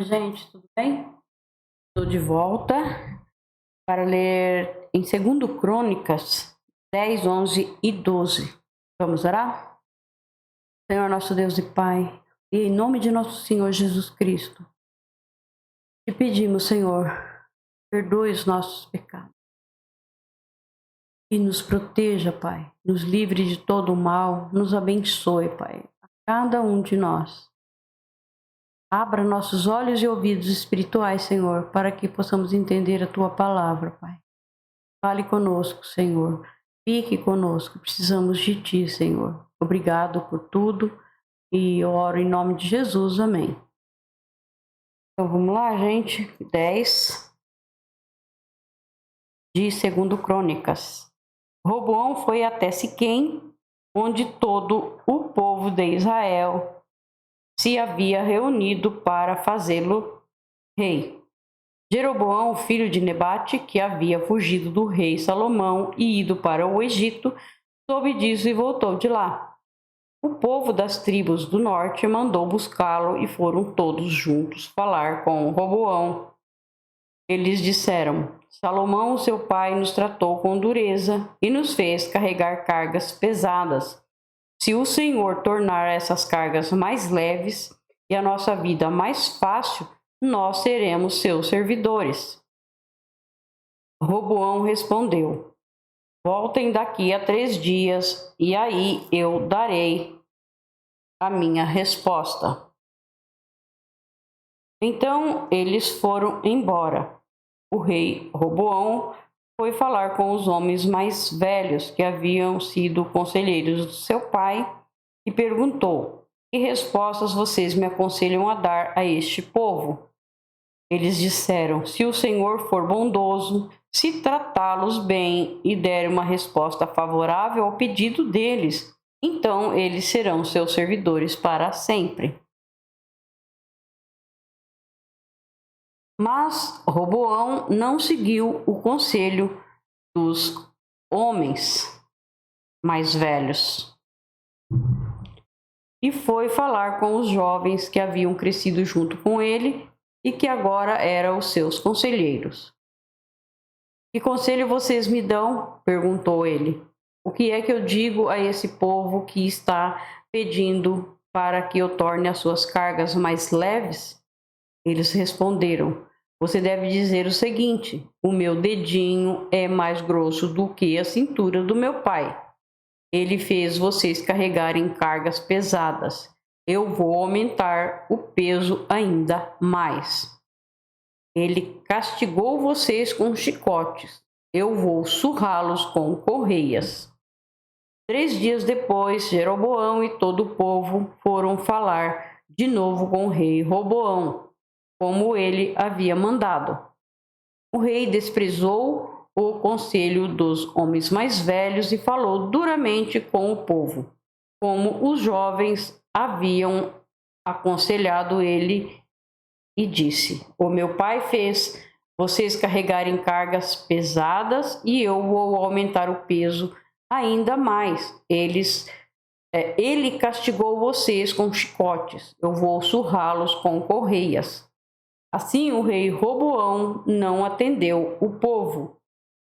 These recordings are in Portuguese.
Gente, tudo bem? Estou de volta para ler em 2 Crônicas 10, 11 e 12. Vamos orar? Senhor nosso Deus e Pai, e em nome de nosso Senhor Jesus Cristo, te pedimos, Senhor, perdoe os nossos pecados e nos proteja, Pai, nos livre de todo o mal, nos abençoe, Pai, a cada um de nós. Abra nossos olhos e ouvidos espirituais, Senhor, para que possamos entender a Tua palavra, Pai. Fale conosco, Senhor. Fique conosco. Precisamos de Ti, Senhor. Obrigado por tudo e eu oro em nome de Jesus. Amém. Então vamos lá, gente. 10 de 2 Crônicas. Roboão foi até Siquém, onde todo o povo de Israel se havia reunido para fazê-lo rei. Jeroboão, filho de Nebate, que havia fugido do rei Salomão e ido para o Egito, soube disso e voltou de lá. O povo das tribos do norte mandou buscá-lo e foram todos juntos falar com Roboão. Eles disseram: Salomão, seu pai, nos tratou com dureza e nos fez carregar cargas pesadas. Se o Senhor tornar essas cargas mais leves e a nossa vida mais fácil, nós seremos seus servidores. Roboão respondeu: Voltem daqui a 3 dias e aí eu darei a minha resposta. Então eles foram embora. O rei Roboão foi falar com os homens mais velhos que haviam sido conselheiros do seu pai e perguntou: Que respostas vocês me aconselham a dar a este povo? Eles disseram: Se o Senhor for bondoso, se tratá-los bem e der uma resposta favorável ao pedido deles, então eles serão seus servidores para sempre. Mas Roboão não seguiu o conselho dos homens mais velhos e foi falar com os jovens que haviam crescido junto com ele e que agora eram os seus conselheiros. Que conselho vocês me dão? Perguntou ele. O que é que eu digo a esse povo que está pedindo para que eu torne as suas cargas mais leves? Eles responderam: Você deve dizer o seguinte: o meu dedinho é mais grosso do que a cintura do meu pai. Ele fez vocês carregarem cargas pesadas. Eu vou aumentar o peso ainda mais. Ele castigou vocês com chicotes. Eu vou surrá-los com correias. 3 dias depois, Jeroboão e todo o povo foram falar de novo com o rei Roboão, como ele havia mandado. O rei desprezou o conselho dos homens mais velhos e falou duramente com o povo, como os jovens haviam aconselhado ele, e disse: O meu pai fez vocês carregarem cargas pesadas e eu vou aumentar o peso ainda mais. Ele castigou vocês com chicotes, eu vou surrá-los com correias. Assim o rei Roboão não atendeu o povo.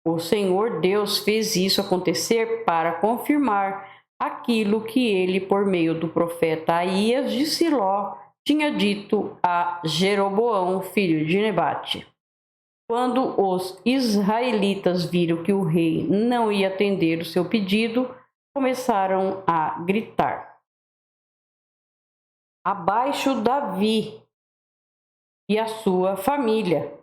O Senhor Deus fez isso acontecer para confirmar aquilo que ele, por meio do profeta Aías de Siló, tinha dito a Jeroboão, filho de Nebate. Quando os israelitas viram que o rei não ia atender o seu pedido, começaram a gritar: Abaixo Davi e a sua família!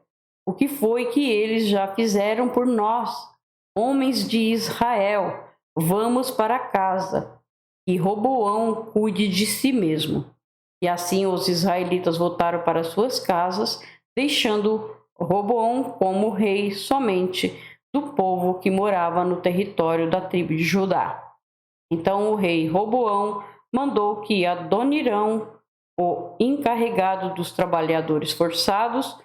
O que foi que eles já fizeram por nós, homens de Israel? Vamos para casa, e Roboão cuide de si mesmo. E assim os israelitas voltaram para suas casas, deixando Roboão como rei somente do povo que morava no território da tribo de Judá. Então o rei Roboão mandou que Adonirão, o encarregado dos trabalhadores forçados,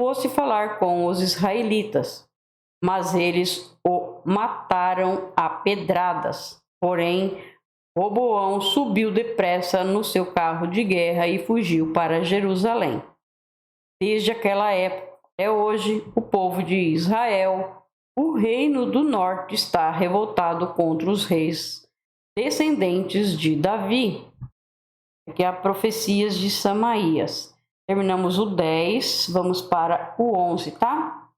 fosse falar com os israelitas, mas eles o mataram a pedradas. Porém, Roboão subiu depressa no seu carro de guerra e fugiu para Jerusalém. Desde aquela época até hoje, o povo de Israel, o reino do norte, está revoltado contra os reis descendentes de Davi. Aqui há profecias de Samaías. Terminamos o 10, vamos para o 11, tá?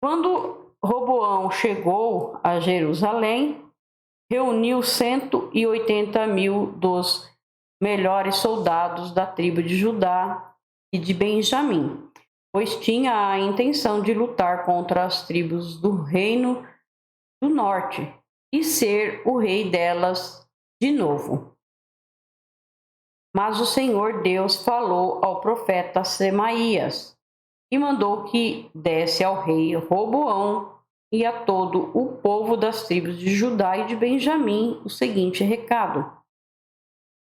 Quando Roboão chegou a Jerusalém, reuniu 180.000 dos melhores soldados da tribo de Judá e de Benjamim, pois tinha a intenção de lutar contra as tribos do reino do norte e ser o rei delas de novo. Mas o Senhor Deus falou ao profeta Semaías e mandou que desse ao rei Roboão e a todo o povo das tribos de Judá e de Benjamim o seguinte recado: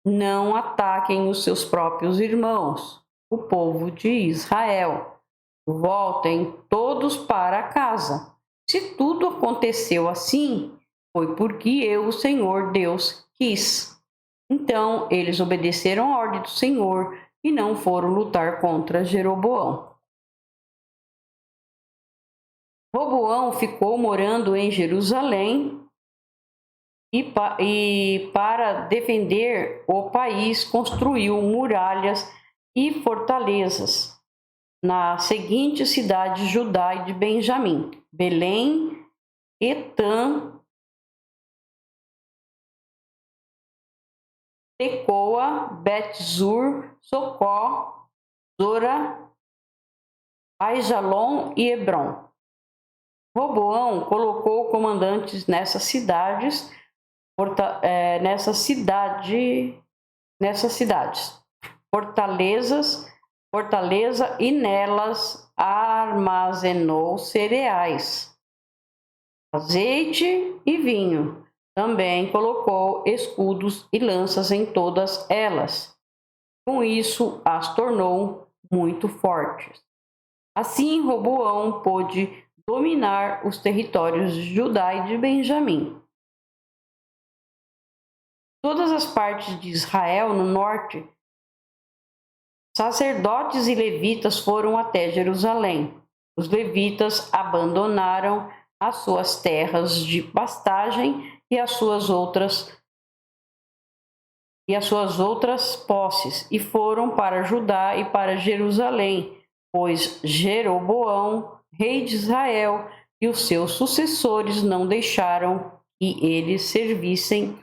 não ataquem os seus próprios irmãos, o povo de Israel. Voltem todos para casa. Se tudo aconteceu assim, foi porque eu, o Senhor Deus, quis. Então eles obedeceram a ordem do Senhor e não foram lutar contra Jeroboão. Roboão ficou morando em Jerusalém e para defender o país construiu muralhas e fortalezas nas seguintes cidades de Judá e de Benjamim: Belém, Etã, Tecoa, Bet-zur, Socó, Zora, Aijalon e Hebrom. Roboão colocou comandantes nessas cidades, fortaleza e nelas armazenou cereais, azeite e vinho. Também colocou escudos e lanças em todas elas. Com isso, as tornou muito fortes. Assim, Roboão pôde dominar os territórios de Judá e de Benjamim. Todas as partes de Israel no norte, sacerdotes e levitas foram até Jerusalém. Os levitas abandonaram as suas terras de pastagem e as suas outras posses e foram para Judá e para Jerusalém, pois Jeroboão, rei de Israel, e os seus sucessores não deixaram que eles servissem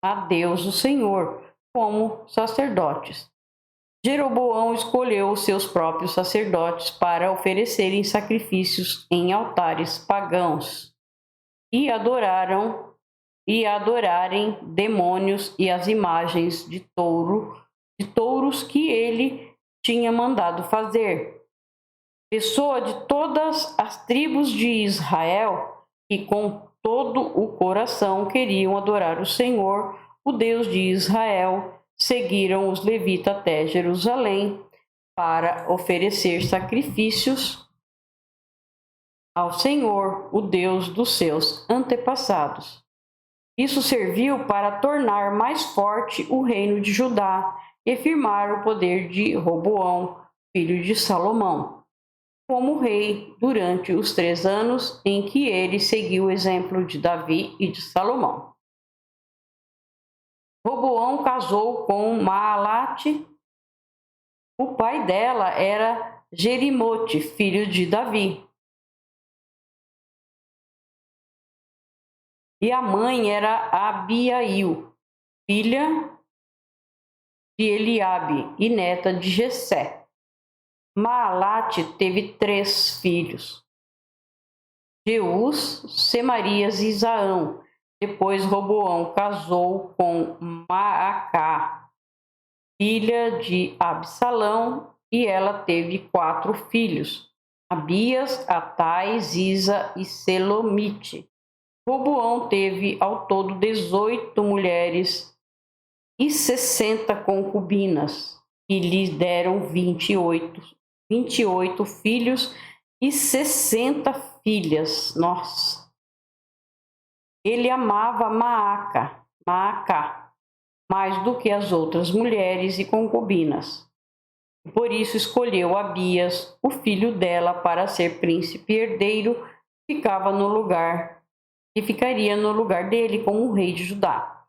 a Deus, o Senhor, como sacerdotes. Jeroboão escolheu os seus próprios sacerdotes para oferecerem sacrifícios em altares pagãos e adorarem demônios e as imagens de touros que ele tinha mandado fazer. Pessoa de todas as tribos de Israel que com todo o coração queriam adorar o Senhor, o Deus de Israel, seguiram os levitas até Jerusalém para oferecer sacrifícios ao Senhor, o Deus dos seus antepassados. Isso serviu para tornar mais forte o reino de Judá e firmar o poder de Roboão, filho de Salomão, como rei durante os 3 anos em que ele seguiu o exemplo de Davi e de Salomão. Roboão casou com Maalate. O pai dela era Jerimote, filho de Davi. E a mãe era Abiail, filha de Eliabe e neta de Jessé. Maalate teve 3 filhos: Jeus, Semarias e Isaão. Depois Roboão casou com Maacá, filha de Absalão, e ela teve 4 filhos: Abias, Atai, Ziza e Selomite. Roboão teve ao todo 18 mulheres e 60 concubinas, que lhe deram 28 filhos e 60 filhas. Nossa! Ele amava Maacá mais do que as outras mulheres e concubinas. Por isso escolheu Abias, o filho dela, para ser príncipe herdeiro, que ficaria no lugar dele como rei de Judá.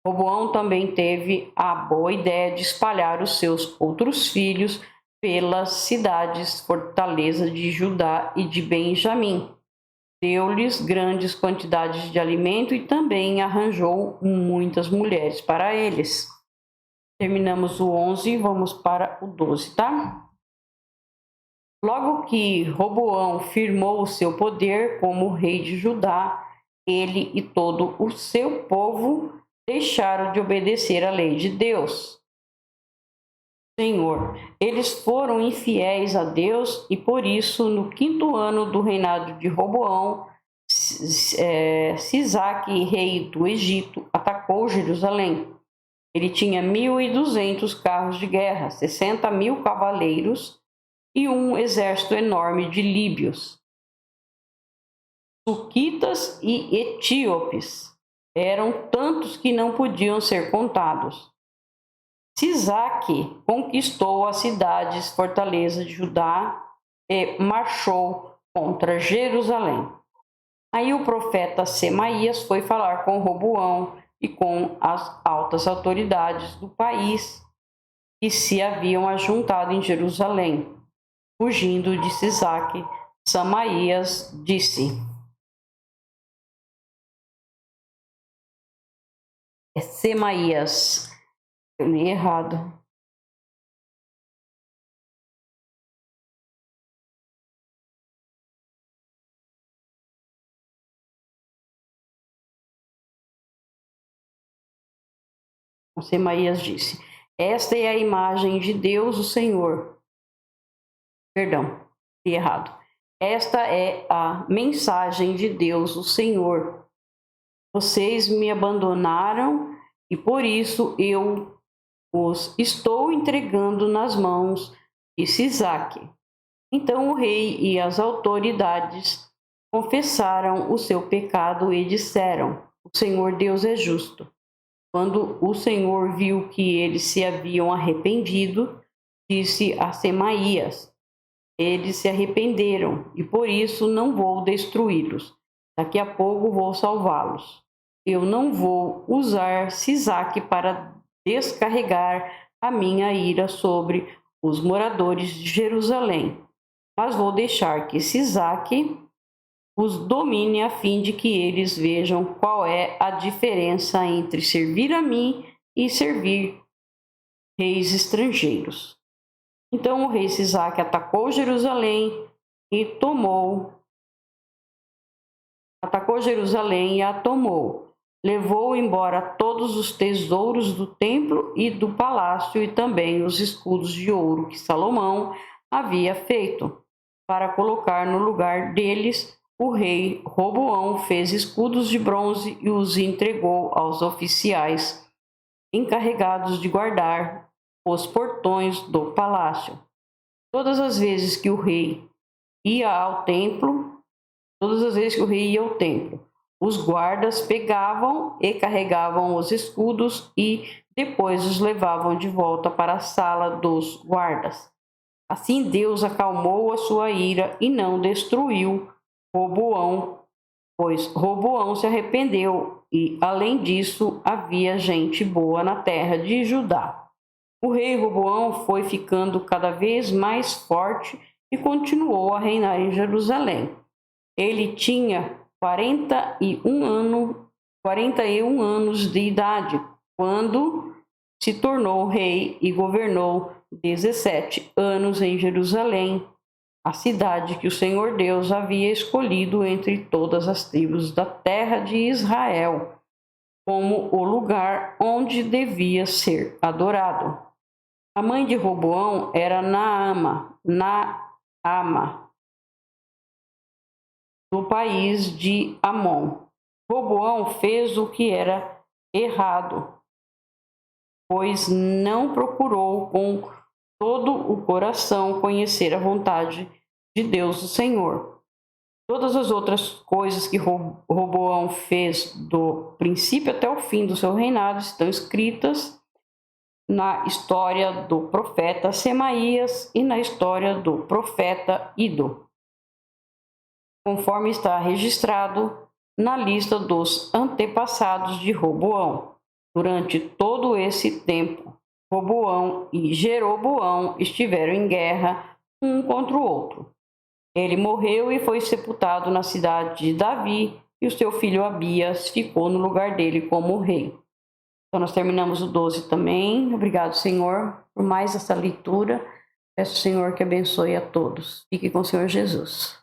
Roboão também teve a boa ideia de espalhar os seus outros filhos pelas cidades fortalezas de Judá e de Benjamim. Deu-lhes grandes quantidades de alimento e também arranjou muitas mulheres para eles. Terminamos o 11 e vamos para o 12, tá? Logo que Roboão firmou o seu poder como rei de Judá, ele e todo o seu povo deixaram de obedecer à lei de Deus. Senhor, eles foram infiéis a Deus e por isso, no 5º ano do reinado de Roboão, Sisaque, rei do Egito, atacou Jerusalém. Ele tinha 1.200 carros de guerra, 60.000 cavaleiros e um exército enorme de líbios, suquitas e etíopes. Eram tantos que não podiam ser contados. Sisaque conquistou as cidades fortalezas de Judá e marchou contra Jerusalém. Aí o profeta Semaías foi falar com Roboão e com as altas autoridades do país que se haviam ajuntado em Jerusalém. Fugindo de Sisaque, Semaías disse: Semaías, eu li errado. Semaías disse: Esta é a imagem de Deus, o Senhor. Perdão, li errado. Esta é a mensagem de Deus, o Senhor. Vocês me abandonaram e por isso eu os estou entregando nas mãos de Sisaque. Então o rei e as autoridades confessaram o seu pecado e disseram: O Senhor Deus é justo. Quando o Senhor viu que eles se haviam arrependido, disse a Semaías: Eles se arrependeram e por isso não vou destruí-los. Daqui a pouco vou salvá-los. Eu não vou usar Sisaque para descarregar a minha ira sobre os moradores de Jerusalém, mas vou deixar que Sisaque os domine a fim de que eles vejam qual é a diferença entre servir a mim e servir reis estrangeiros. Então o rei Sisaque atacou Jerusalém e a tomou. Levou embora todos os tesouros do templo e do palácio e também os escudos de ouro que Salomão havia feito. Para colocar no lugar deles, o rei Roboão fez escudos de bronze e os entregou aos oficiais encarregados de guardar os portões do palácio. Todas as vezes que o rei ia ao templo, os guardas pegavam e carregavam os escudos e depois os levavam de volta para a sala dos guardas. Assim Deus acalmou a sua ira e não destruiu Roboão, pois Roboão se arrependeu e, além disso, havia gente boa na terra de Judá. O rei Roboão foi ficando cada vez mais forte e continuou a reinar em Jerusalém. Ele tinha 41 anos de idade quando se tornou rei e governou 17 anos em Jerusalém, a cidade que o Senhor Deus havia escolhido entre todas as tribos da terra de Israel, como o lugar onde devia ser adorado. A mãe de Roboão era Naama, do país de Amon. Roboão fez o que era errado, pois não procurou com todo o coração conhecer a vontade de Deus, o Senhor. Todas as outras coisas que Roboão fez do princípio até o fim do seu reinado estão escritas na história do profeta Semaías e na história do profeta Ido, conforme está registrado na lista dos antepassados de Roboão. Durante todo esse tempo, Roboão e Jeroboão estiveram em guerra um contra o outro. Ele morreu e foi sepultado na cidade de Davi, e o seu filho Abias ficou no lugar dele como rei. Então, nós terminamos o 12 também. Obrigado, Senhor, por mais essa leitura. Peço, Senhor, que abençoe a todos. Fique com o Senhor Jesus.